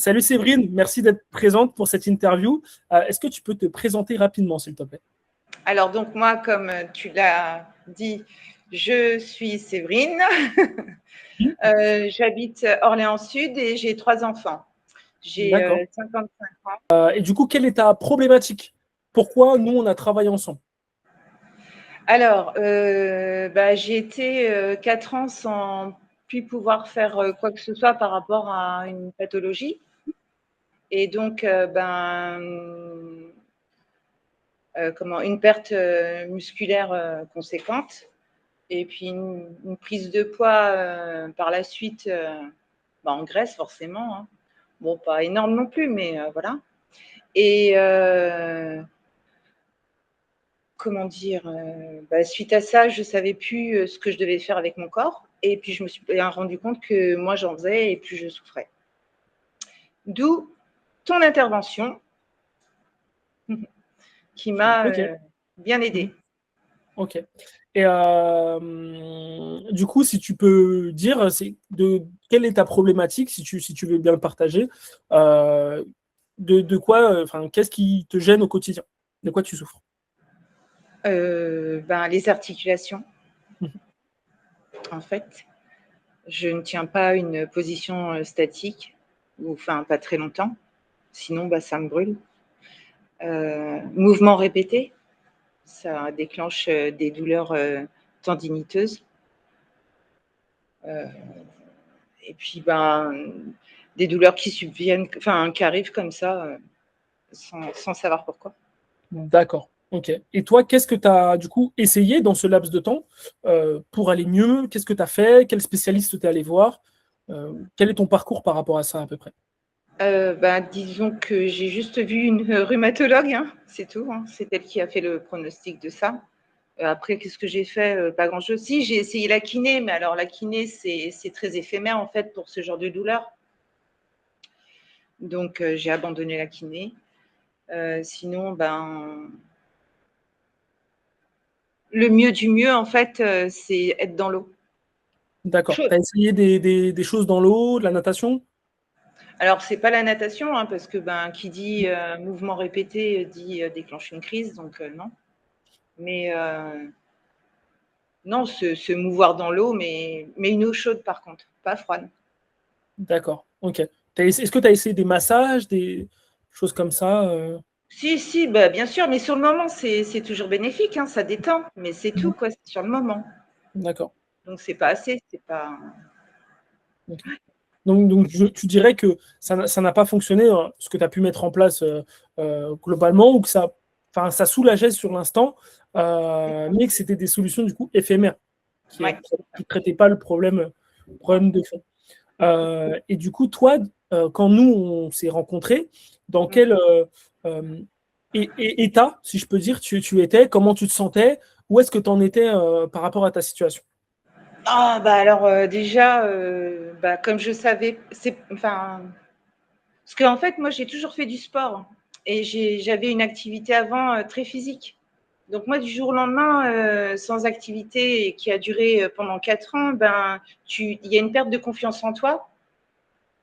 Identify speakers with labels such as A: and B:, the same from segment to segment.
A: Salut Séverine, merci d'être présente pour cette interview. Est-ce que tu peux te présenter rapidement, s'il te plaît?
B: Alors, donc moi, comme tu l'as dit, je suis Séverine. J'habite Orléans Sud et j'ai 3 enfants. J'ai
A: D'accord.
B: 55 ans.
A: Et du coup, quelle est ta problématique? Pourquoi nous, on a travaillé ensemble?
B: Alors, j'ai été 4 ans sans plus pouvoir faire quoi que ce soit par rapport à une pathologie. Et donc, une perte musculaire conséquente. Et puis une prise de poids par la suite en graisse forcément. Hein. Bon, pas énorme non plus, mais voilà. Et comment dire suite à ça, je ne savais plus ce que je devais faire avec mon corps. Et puis je me suis rendu compte que moi j'en faisais et plus je souffrais. D'où ton intervention qui m'a bien aidée.
A: Ok. Et du coup, si tu peux dire quelle est ta problématique, si tu veux bien le partager, de quoi, qu'est-ce qui te gêne au quotidien? De quoi tu souffres?
B: Les articulations, en fait. Je ne tiens pas une position statique, ou enfin pas très longtemps, sinon ça me brûle. Mouvements répétés, ça déclenche des douleurs tendiniteuses. Et puis des douleurs qui subviennent, qui arrivent comme ça, sans savoir pourquoi.
A: D'accord. Ok. Et toi, qu'est-ce que tu as du coup essayé dans ce laps de temps pour aller mieux? Qu'est-ce que tu as fait? Quel spécialiste tu es allé voir? Quel est ton parcours par rapport à ça à peu près?
B: Disons que j'ai juste vu une rhumatologue, hein, c'est tout. Hein. C'est elle qui a fait le pronostic de ça. Après, qu'est-ce que j'ai fait? Pas grand-chose. Si, j'ai essayé la kiné, mais alors la kiné, c'est très éphémère en fait pour ce genre de douleur. Donc, j'ai abandonné la kiné. Sinon, le mieux du mieux, en fait, c'est être dans l'eau.
A: D'accord. Tu as essayé des choses dans l'eau, de la natation?
B: Alors, c'est pas la natation, hein, parce que qui dit mouvement répété dit déclenche une crise, donc non. Mais non, se mouvoir dans l'eau, mais une eau chaude par contre, pas froide.
A: D'accord. Ok. Est-ce que tu as essayé des massages, des choses comme ça
B: Si, bien sûr, mais sur le moment, c'est toujours bénéfique, hein, ça détend, mais c'est tout, quoi, c'est sur le moment.
A: D'accord.
B: Donc, c'est pas assez, c'est pas.
A: Ok. Donc tu dirais que ça n'a pas fonctionné, ce que tu as pu mettre en place globalement, ou que ça soulageait sur l'instant, mais que c'était des solutions du coup éphémères, qui ne
B: Ouais.
A: traitaient pas le problème de fond. Et du coup, toi, quand nous, on s'est rencontrés, dans quel état, si je peux dire, tu étais, comment tu te sentais, où est-ce que tu en étais par rapport à ta situation?
B: Ah, alors déjà, comme je savais, parce qu'en fait, moi, j'ai toujours fait du sport et j'avais une activité avant très physique. Donc moi, du jour au lendemain, sans activité et qui a duré pendant 4 ans, il y a une perte de confiance en toi.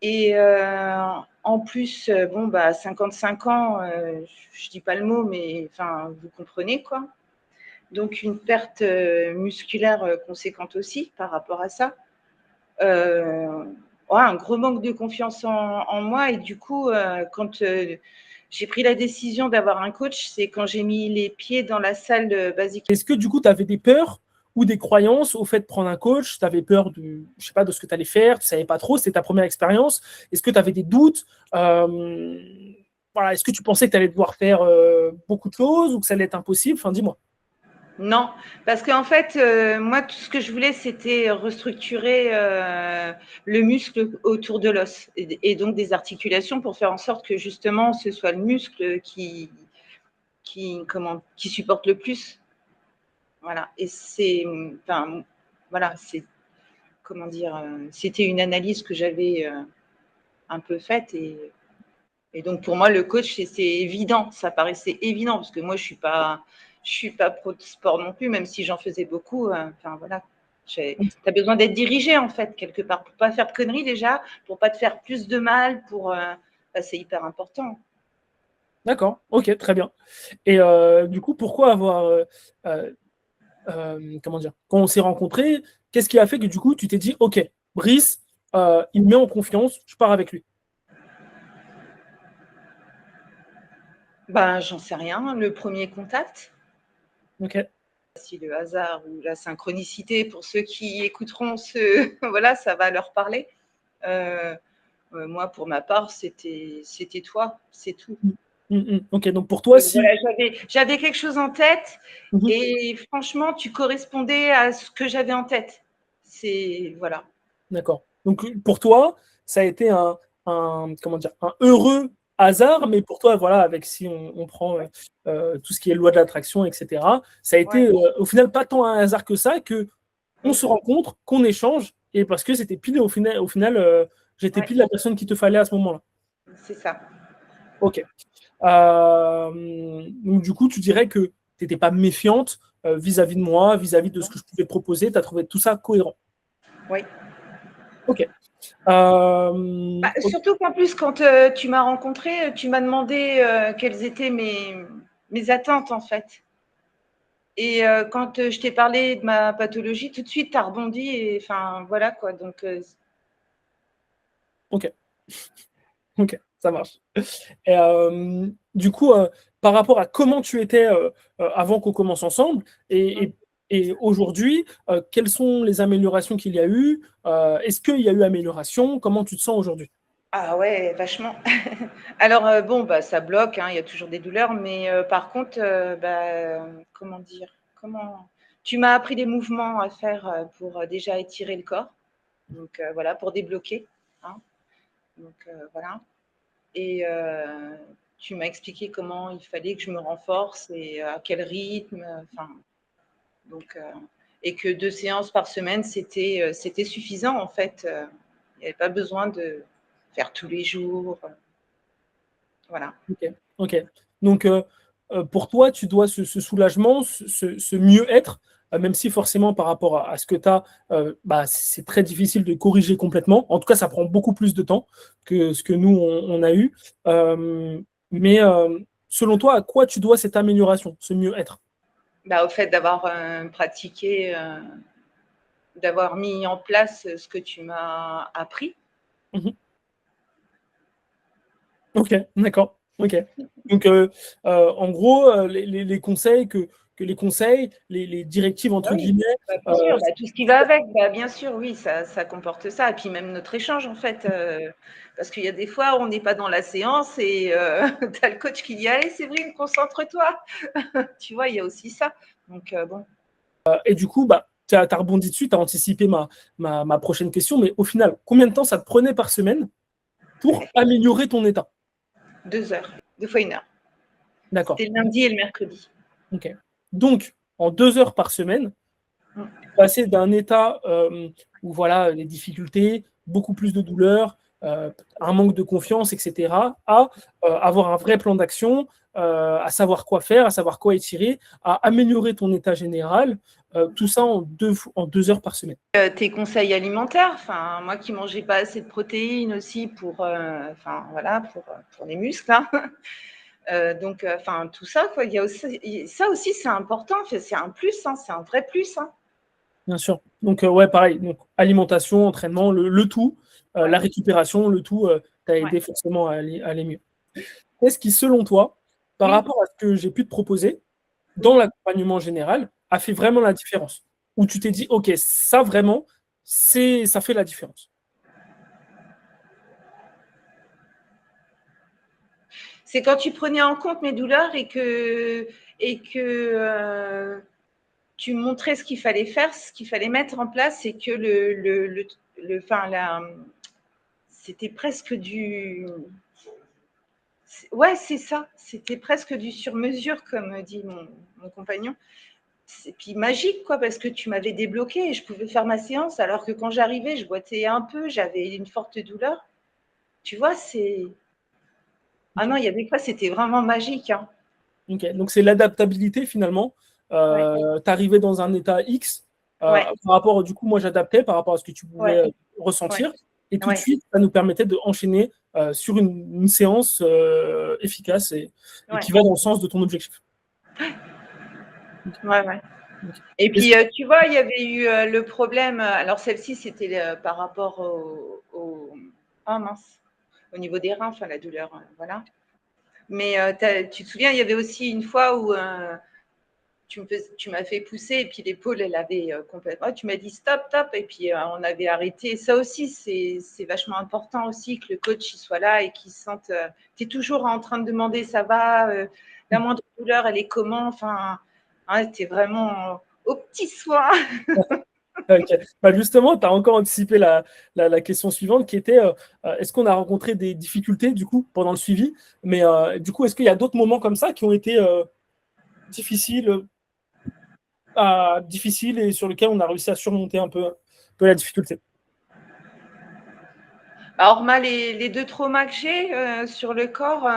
B: Et en plus, 55 ans, je dis pas le mot, mais vous comprenez quoi. Donc une perte musculaire conséquente aussi par rapport à ça. Un gros manque de confiance en moi et du coup, quand j'ai pris la décision d'avoir un coach, c'est quand j'ai mis les pieds dans la salle basique.
A: Est-ce que du coup, tu avais des peurs ou des croyances au fait de prendre un coach? Tu avais peur je sais pas, de ce que tu allais faire, tu ne savais pas trop, c'était ta première expérience. Est-ce que tu avais des doutes? Voilà, est-ce que tu pensais que tu allais devoir faire beaucoup de choses ou que ça allait être impossible? Enfin, dis-moi.
B: Non, parce qu'en fait, moi, tout ce que je voulais, c'était restructurer le muscle autour de l'os et donc des articulations pour faire en sorte que justement, ce soit le muscle qui supporte le plus. Voilà. Et c'était une analyse que j'avais un peu faite et donc pour moi, le coach, c'est évident, ça paraissait évident parce que moi, je suis pas pro de sport non plus, même si j'en faisais beaucoup. Voilà, tu as besoin d'être dirigé en fait quelque part pour pas faire de conneries déjà, pour pas te faire plus de mal, c'est hyper important.
A: D'accord, ok, très bien. Et du coup, pourquoi avoir, comment dire, quand on s'est rencontrés, qu'est-ce qui a fait que du coup, tu t'es dit, ok, Brice, il me met en confiance, je pars avec lui.
B: Ben, j'en sais rien, le premier contact.
A: Ok,
B: Si le hasard ou la synchronicité, pour ceux qui écouteront ce, voilà, ça va leur parler. Moi, pour ma part, c'était toi, c'est tout.
A: Ok, donc pour toi, si.
B: Voilà, j'avais quelque chose en tête
A: Mhm.
B: et franchement, tu correspondais à ce que j'avais en tête. C'est voilà.
A: D'accord. Donc pour toi, ça a été comment dire, un heureux hasard, mais pour toi, voilà, avec si on prend tout ce qui est loi de l'attraction, etc., ça a
B: Ouais.
A: été au final pas tant un hasard que ça, que on
B: Mm.
A: se rencontre, qu'on échange, et parce que c'était pile au final j'étais
B: Ouais,
A: pile la personne qu'il te fallait à ce moment-là.
B: c'est ça.
A: Ok. Donc du coup, tu dirais que tu n'étais pas méfiante vis-à-vis de moi, vis-à-vis de ce que je pouvais te proposer, tu as trouvé tout ça cohérent.
B: Oui.
A: Ok.
B: Bah,
A: Ok.
B: surtout qu'en plus, quand tu m'as rencontré, tu m'as demandé quelles étaient mes attentes en fait. Et quand je t'ai parlé de ma pathologie, tout de suite, tu as rebondi. Et enfin, voilà quoi. Donc,
A: Ok. Ok, ça marche. Et, du coup, par rapport à comment tu étais avant qu'on commence ensemble et aujourd'hui, quelles sont les améliorations qu'il y a eu? Est-ce qu'il y a eu amélioration? Comment tu te sens aujourd'hui?
B: ah ouais, vachement. Alors, bon, bah, ça bloque, hein, il y a toujours des douleurs, mais par contre, comment dire? Comment tu m'as appris des mouvements à faire, pour, déjà étirer le corps, donc voilà, pour débloquer, hein, donc voilà et tu m'as expliqué comment il fallait que je me renforce et à quel rythme, enfin donc et que 2 séances par semaine, c'était suffisant en fait, il n'y avait pas besoin de faire tous les jours, voilà.
A: Ok. Ok. Donc, pour toi, tu dois ce soulagement, ce mieux-être, même si forcément par rapport à ce que tu as, bah, c'est très difficile de corriger complètement. En tout cas, ça prend beaucoup plus de temps que ce que nous, on a eu. Mais selon toi, à quoi tu dois cette amélioration, ce mieux-être?
B: Bah, au fait d'avoir pratiqué, d'avoir mis en place ce que tu m'as appris.
A: Mhm. Ok, d'accord. Ok. Donc, en gros, les conseils les conseils, les directives,
B: Bah
A: entre
B: oui,
A: guillemets,
B: bah,
A: euh,
B: bien sûr, bah, tout ce qui va avec, bah, bien sûr, oui, ça comporte ça. Et puis même notre échange, en fait, parce qu'il y a des fois où on n'est pas dans la séance et tu as le coach qui dit allez, Séverine, concentre-toi. Tu vois, il y a aussi ça. Donc, bon.
A: et du coup, bah, tu as rebondi dessus, tu as anticipé ma prochaine question, mais au final, combien de temps ça te prenait par semaine pour améliorer ton état?
B: 2 heures, 2 fois 1 heure.
A: D'accord.
B: C'était le lundi et le mercredi.
A: Ok. Donc, en 2 heures par semaine,
B: Mm.
A: passer d'un état où voilà, les difficultés, beaucoup plus de douleur, un manque de confiance, etc., à avoir un vrai plan d'action, à savoir quoi faire, à savoir quoi étirer, à améliorer ton état général, tout ça en 2 heures par semaine.
B: Tes conseils alimentaires, enfin, moi qui mangeais pas assez de protéines aussi pour, enfin, voilà, pour les muscles, hein. Donc, enfin, tout ça, quoi. Il y a aussi, ça aussi, c'est important. C'est un plus, hein, c'est un vrai plus, hein.
A: Bien sûr. Donc, ouais, pareil. Donc, alimentation, entraînement, le tout,
B: Ouais,
A: la récupération, le tout, t'a
B: ouais.
A: aidé forcément à aller mieux. Qu'est-ce qui, selon toi, par
B: Oui,
A: rapport à ce que j'ai pu te proposer, dans
B: oui.
A: l'accompagnement général, a fait vraiment la différence? Où tu t'es dit, OK, ça vraiment, ça fait la différence.
B: C'est quand tu prenais en compte mes douleurs et que tu montrais ce qu'il fallait faire, ce qu'il fallait mettre en place, et que enfin, c'était presque du, ouais, c'est ça. C'était presque du sur-mesure, comme dit mon compagnon. Et puis magique, quoi, parce que tu m'avais débloqué et je pouvais faire ma séance, alors que quand j'arrivais, je boitais un peu, j'avais une forte douleur. Tu vois, c'est. Ah
A: OK.
B: non, il y a des fois, c'était vraiment magique, hein.
A: OK. Donc, c'est l'adaptabilité finalement.
B: Ouais,
A: Tu arrivais dans un état X.
B: ouais,
A: Par rapport, du coup, moi, j'adaptais par rapport à ce que tu pouvais
B: ouais, ouais.
A: ressentir. et tout de
B: Ouais,
A: suite, ça nous permettait d'enchaîner sur une séance efficace et
B: ouais,
A: qui va dans le sens de ton objectif.
B: ouais, ouais.
A: Ok.
B: Et
A: Est-ce
B: puis, tu vois, il y avait eu le problème. Alors, celle-ci, c'était par rapport oh mince, au niveau des reins, enfin, la douleur, voilà. Mais tu te souviens, il y avait aussi une fois où tu m'as fait pousser et puis l'épaule, elle avait complètement. Tu m'as dit stop, stop, et puis on avait arrêté. Ça aussi, c'est vachement important aussi que le coach il soit là et qu'il se sente. Tu es toujours en train de demander ça va, la moindre douleur, elle est comment. Enfin, hein, tu es vraiment aux petits soins.
A: Ok. Bah justement, tu as encore anticipé la question suivante qui était est-ce qu'on a rencontré des difficultés du coup pendant le suivi? Mais du coup, est-ce qu'il y a d'autres moments comme ça qui ont été difficiles, difficiles et sur lesquels on a réussi à surmonter un peu la difficulté?
B: Alors, les deux traumas que j'ai sur le corps,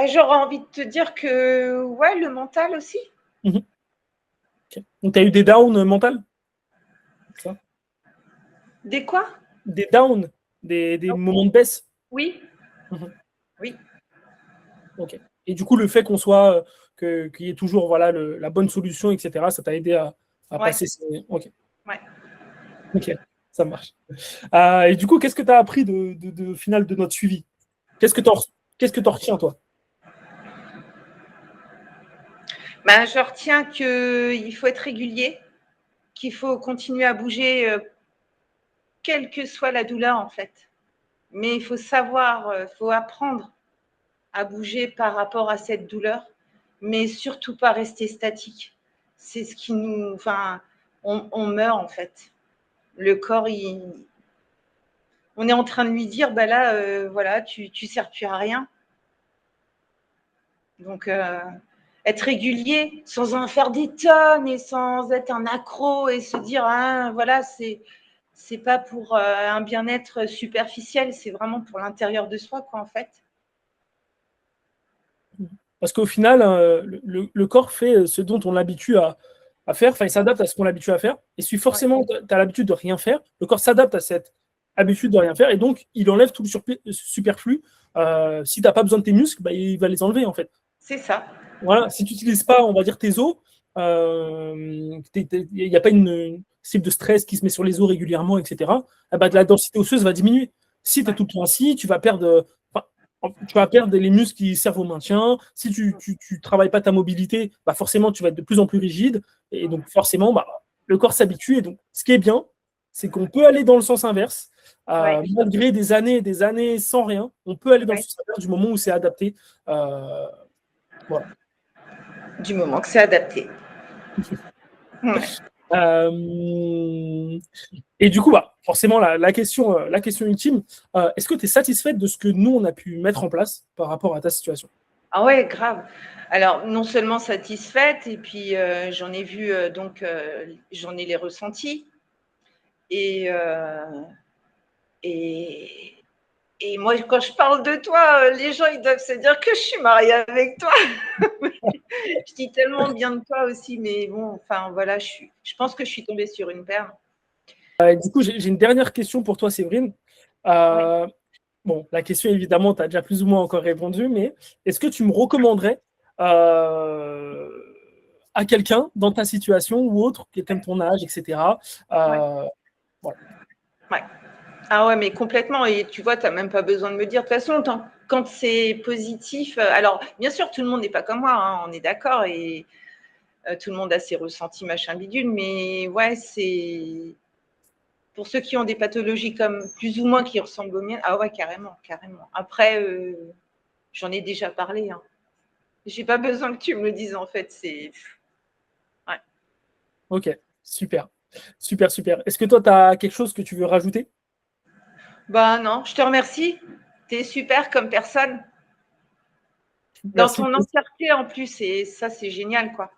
B: j'aurais envie de te dire que ouais, le mental aussi.
A: Mhm. Ok. Donc, tu as eu des downs mentales? Ça.
B: Des quoi?
A: Des downs, des moments de baisse?
B: Oui,
A: Mhm.
B: oui,
A: Ok. Et du coup, le fait qu'on soit, qu'il y ait toujours voilà, la bonne solution, etc., ça t'a aidé à
B: ouais,
A: passer ces. Ok,
B: ouais.
A: ok, ça marche. Et du coup, qu'est-ce que tu as appris au final de notre suivi? Qu'est-ce que tu qu'est-ce que t'en retiens, toi?
B: Ben, je retiens qu'il faut être régulier, qu'il faut continuer à bouger, quelle que soit la douleur en fait. Mais il faut savoir, il faut apprendre à bouger par rapport à cette douleur, mais surtout pas rester statique. C'est ce qui nous, enfin, on meurt en fait. Le corps, on est en train de lui dire, bah là, voilà, tu sers plus à rien. Donc, être régulier sans en faire des tonnes et sans être un accro et se dire, ah, voilà, c'est pas pour un bien-être superficiel, c'est vraiment pour l'intérieur de soi, quoi, en fait.
A: Parce qu'au final, le corps fait ce dont on l'habitue à faire, enfin, il s'adapte à ce qu'on l'habitue à faire. Et si
B: Ouais,
A: forcément tu as l'habitude de rien faire, le corps s'adapte à cette habitude de rien faire et donc il enlève tout le superflu. Si tu n'as pas besoin de tes muscles, bah, il va les enlever en fait.
B: c'est ça.
A: Voilà. Si tu n'utilises pas, on va dire, tes os, il n'y a pas une cible de stress qui se met sur les os régulièrement, etc. Ah bah, la densité osseuse va diminuer. Si tu es
B: Ouais,
A: tout le temps assis, tu vas perdre les muscles qui servent au maintien. Si tu travailles pas ta mobilité, bah forcément, tu vas être de plus en plus rigide. Et donc, forcément, bah, le corps s'habitue. Et donc, ce qui est bien, c'est qu'on peut aller dans le sens inverse.
B: ouais,
A: Malgré des années et des années sans rien, on peut aller dans le
B: ouais.
A: sens inverse du moment où c'est adapté. Euh, voilà.
B: Du moment que c'est adapté. Ouais.
A: Euh, et du coup, bah, forcément, la question ultime, est-ce que tu es satisfaite de ce que nous, on a pu mettre en place par rapport à ta situation?
B: Ah ouais, grave. Alors, non seulement satisfaite, et puis j'en ai vu, donc, j'en ai les ressentis. Et, et, et moi, quand je parle de toi, les gens, ils doivent se dire que je suis mariée avec toi. Je dis tellement bien de toi aussi, mais bon, enfin, voilà, je pense que je suis tombée sur une perle.
A: Du coup, j'ai une dernière question pour toi, Séverine.
B: Oui.
A: Euh, bon, la question, évidemment, tu as déjà plus ou moins encore répondu, mais est-ce que tu me recommanderais euh, à quelqu'un dans ta situation ou autre, quelqu'un de ton âge, etc.
B: Ouais,
A: Euh, voilà.
B: ouais. Ah ouais, mais complètement. Et tu vois, tu n'as même pas besoin de me dire. De toute façon, quand c'est positif, alors bien sûr, tout le monde n'est pas comme moi, hein, on est d'accord, et tout le monde a ses ressentis, machin bidule, mais ouais, c'est pour ceux qui ont des pathologies comme plus ou moins qui ressemblent aux miennes. Ah ouais, carrément, carrément. Après, j'en ai déjà parlé, hein. J'ai pas besoin que tu me le dises en fait. C'est ouais.
A: Ok, super. Super, super. Est-ce que toi, tu as quelque chose que tu veux rajouter?
B: Bah non, je te remercie. Tu es super comme personne. Dans
A: Merci.
B: ton entièreté en plus, et ça, c'est génial, quoi.